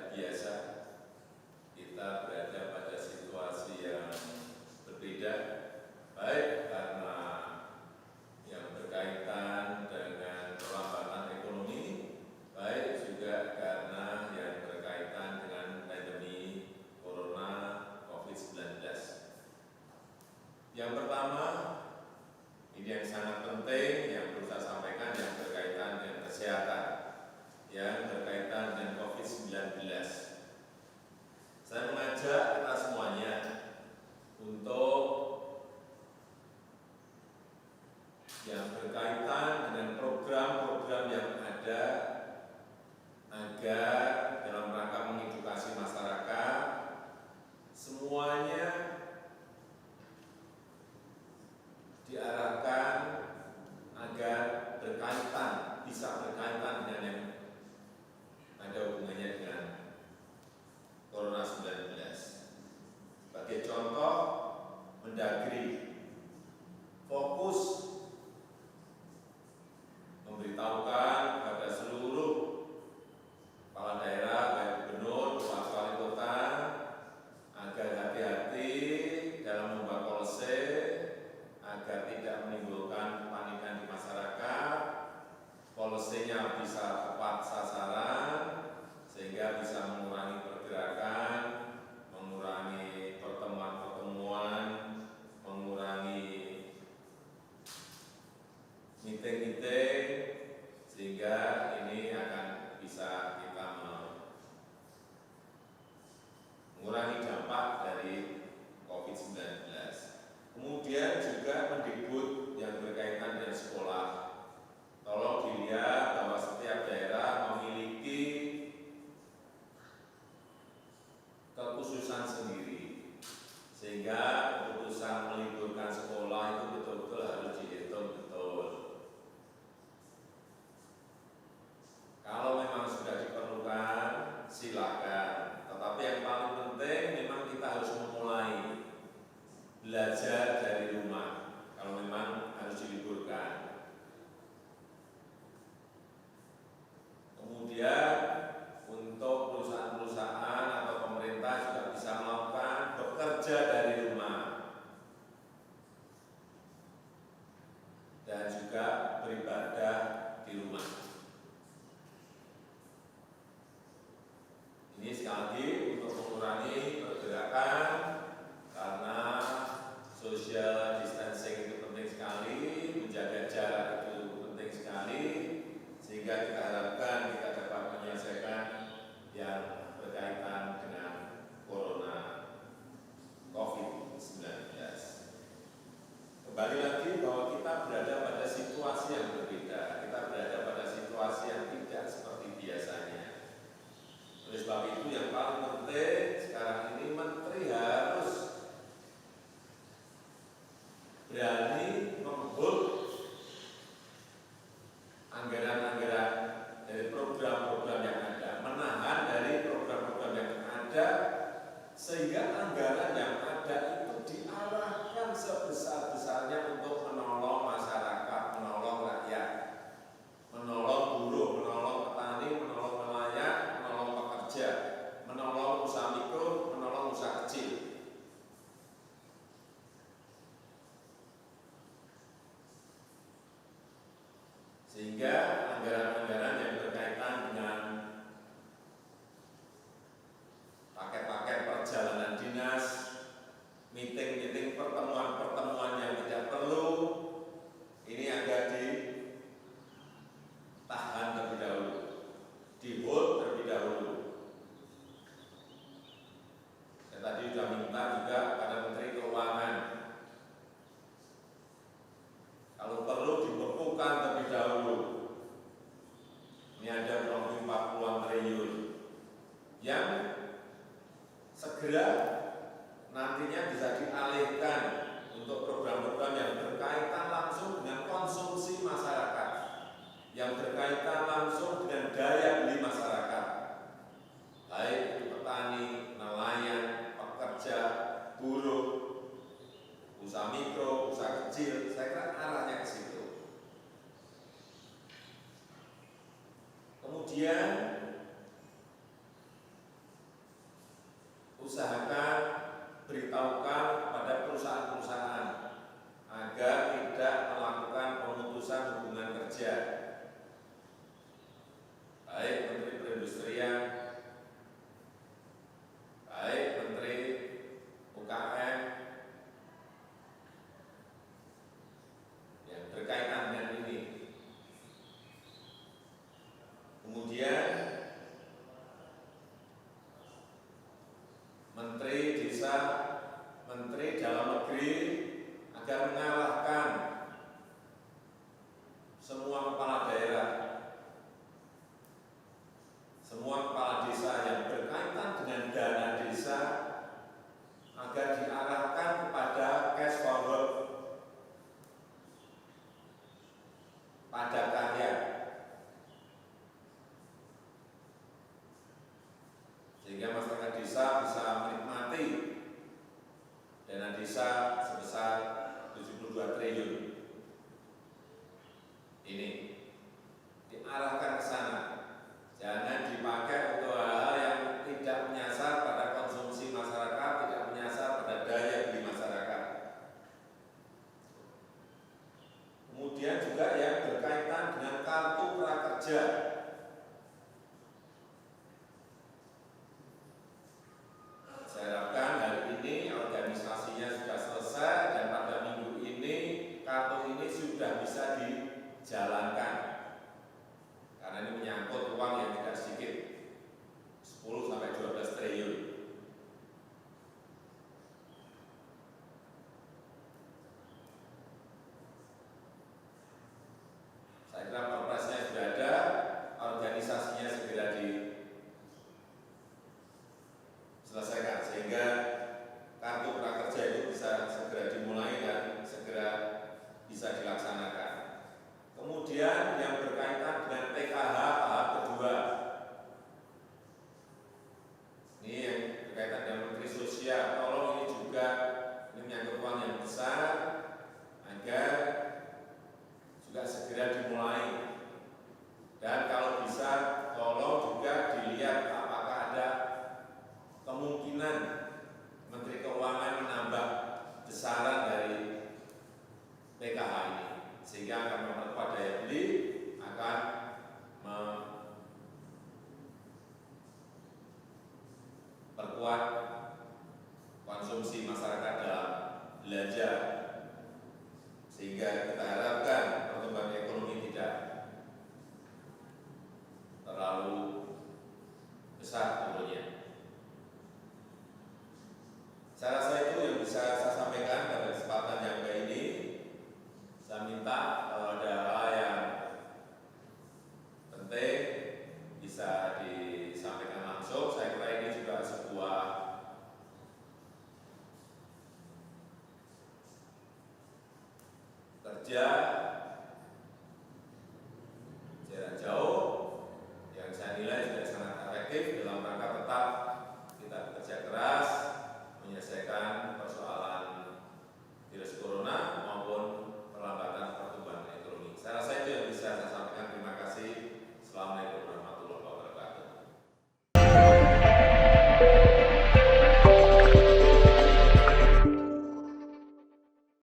tidak biasa. Kita berada pada situasi yang berbeda, baik karena yang berkaitan dengan perlambatan ekonomi, baik juga karena yang berkaitan dengan pandemi Corona COVID-19. Yang pertama, ini yang sangat penting yang perlu saya sampaikan, yang berkaitan dengan kesehatan, yang berkaitan dengan COVID-19. Saya mengajak kita semuanya untuk yang berkaitan dengan program-program yang ada agar dalam rangka mengedukasi masyarakat semuanya diarahkan agar berkaitan, bisa berkaitan dengan yang ada hubungannya dengan Corona 19. Sebagai contoh, Mendagri fokus memberitahukan kepada seluruh kepala daerah, baik gubernur, bupati, wali kota, agar hati-hati dalam membuat policy, agar tidak menimbulkan kepanikan di masyarakat, polisinya bisa tepat sasaran, sehingga bisa mengurangi pergerakan, mengurangi pertemuan-pertemuan, mengurangi meeting-meeting, sehingga ini akan bisa kita mengurangi dampak dari COVID-19. Kemudian juga Mendikbud yang berkaitan dengan sekolah. Tolong dilihat bahwa setiap daerah memiliki kekhususan sendiri, sehingga keputusan meliburkan sekolah itu betul-betul harus dihitung betul. Kalau memang sudah diperlukan, silakan. Tetapi yang paling penting memang kita harus memulai belajar dari rumah. Kalau memang harus diliburkan. Kemudian untuk perusahaan-perusahaan atau pemerintah juga bisa melakukan bekerja dari rumah dan juga beribadah di rumah. Ini sekali lagi untuk mengurangi pergerakan, karena social distancing itu penting sekali, menjaga jarak itu penting sekali, sehingga kita harapkan kita dapat menyelesaikan yang berkaitan dengan Corona COVID-19. Kembali lagi bahwa kita berada pada situasi yang berbeda, kita berada pada situasi yang tidak seperti biasanya. Oleh sebab itu yang paling penting sekarang ini Menteri harus berani menghubung anggaran-anggaran dari program-program yang ada, menahan dari program-program yang ada, sehingga anggaran yang ada itu diarahkan sebesar-besarnya untuk menolong masyarakat, menolong rakyat, menolong buruh, menolong petani, menolong nelayan, menolong pekerja, menolong usaha mikro, menolong usaha kecil. Sehingga anggaran-anggaran yang berkaitan dengan paket-paket perjalanan dinas, meeting-meeting, pertemuan-pertemuan yang tidak perlu, ini agak ditahan terlebih dahulu, di-hold terlebih dahulu. Saya tadi sudah minta juga pada Menteri Keuangan, kalau perlu dibekukan terlebih dahulu. Ini ada kurang lebih 40-an triliun yang segera nantinya bisa dialihkan untuk program-program yang berkaitan langsung dengan konsumsi masyarakat, yang berkaitan langsung dengan daya beli masyarakat, baik itu petani, nelayan, pekerja, buruh, usaha mikro, usaha kecil. Saya kira arahnya ke situ. Kemudian sehingga masyarakat desa bisa menikmati dana desa sebesar 72 triliun. Ini diarahkan ke sana, jangan dipakai untuk hal-hal yang tidak menyasar pada konsumsi masyarakat, tidak menyasar pada daya beli masyarakat. Kemudian juga yang berkaitan dengan kartu prakerja. Saya harapkan hari ini organisasinya sudah selesai dan pada minggu ini kartu ini sudah bisa dijalankan. Karena ini menyangkut uang yang tidak sedikit, 10 sampai 12 triliun. Saya kira perpresnya sudah ada, organisasinya segera diselesaikan sehingga kartu prakerja itu bisa segera dimulai dan segera bisa dilaksanakan. Kemudian yang berkaitan dengan PKH tahap kedua, ini yang berkaitan dengan Menteri Sosial, tolong ini juga ini menyangkut uang yang besar agar juga segera dimulai. Dan kalau bisa tolong juga dilihat apakah ada kemungkinan Menteri Keuangan menambah besaran dari PKH ini, sehingga akan memperkuat daya beli, akan memperkuat konsumsi masyarakat dalam belanja, sehingga kita harapkan pertumbuhan ekonomi tidak terlalu besar turunnya. Saya rasa itu yang bisa saya sampaikan pada kesempatan yang baik ini. Saya minta kalau ada hal yang penting bisa disampaikan langsung. Saya kira ini juga sebuah kerja jarak jauh yang saya nilai sudah sangat efektif dalam rangka tetap